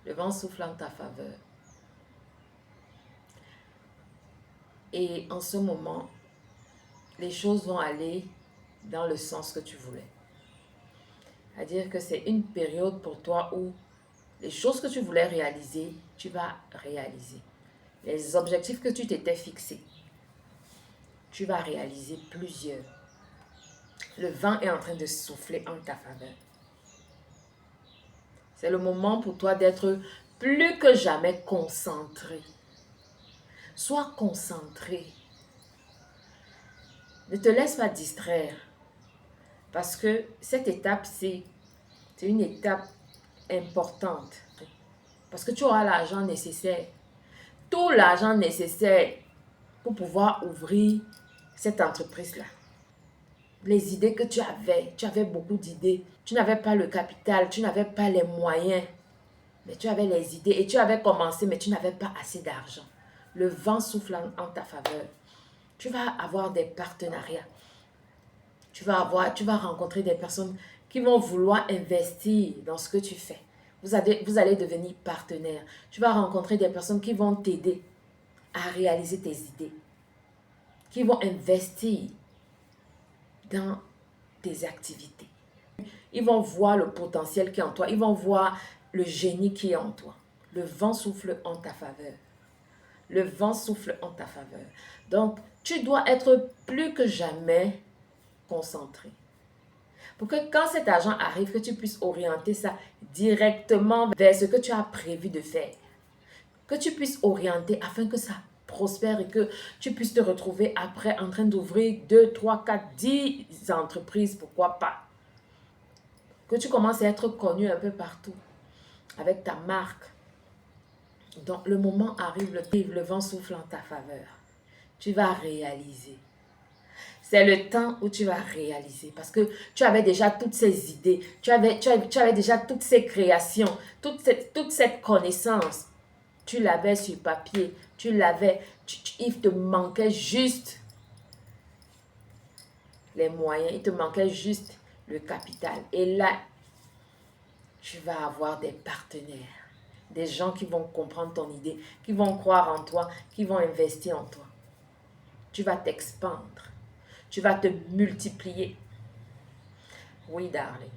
Le vent souffle en ta faveur. Et en ce moment, les choses vont aller dans le sens que tu voulais. C'est-à-dire que c'est une période pour toi où les choses que tu voulais réaliser, tu vas réaliser. Les objectifs que tu t'étais fixés, tu vas réaliser plusieurs. Le vent est en train de souffler en ta faveur. C'est le moment pour toi d'être plus que jamais concentré. Sois concentré. Ne te laisse pas distraire. Parce que cette étape, c'est une étape importante. Parce que tu auras l'argent nécessaire. Tout l'argent nécessaire pour pouvoir ouvrir cette entreprise-là. Les idées que tu avais beaucoup d'idées. Tu n'avais pas le capital, tu n'avais pas les moyens. Mais tu avais les idées et tu avais commencé, mais tu n'avais pas assez d'argent. Le vent souffle en ta faveur. Tu vas avoir des partenariats. Tu vas rencontrer des personnes qui vont vouloir investir dans ce que tu fais. Vous allez devenir partenaire. Tu vas rencontrer des personnes qui vont t'aider à réaliser tes idées, qui vont investir dans tes activités. Ils vont voir le potentiel qui est en toi. Ils vont voir le génie qui est en toi. Le vent souffle en ta faveur. Le vent souffle en ta faveur. Donc, tu dois être plus que jamais concentré. Pour que quand cet argent arrive, que tu puisses orienter ça directement vers ce que tu as prévu de faire. Que tu puisses orienter afin que ça prospère et que tu puisses te retrouver après en train d'ouvrir 2, 3, 4, 10 entreprises, pourquoi pas. Que tu commences à être connu un peu partout avec ta marque. Donc le moment arrive, le vent souffle en ta faveur. Tu vas réaliser. C'est le temps où tu vas réaliser parce que tu avais déjà toutes ces idées, tu avais déjà toutes ces créations, toute cette connaissance. Tu l'avais sur papier, il te manquait juste les moyens, il te manquait juste le capital. Et là, tu vas avoir des partenaires, des gens qui vont comprendre ton idée, qui vont croire en toi, qui vont investir en toi. Tu vas t'expandre. Tu vas te multiplier. Oui, darling.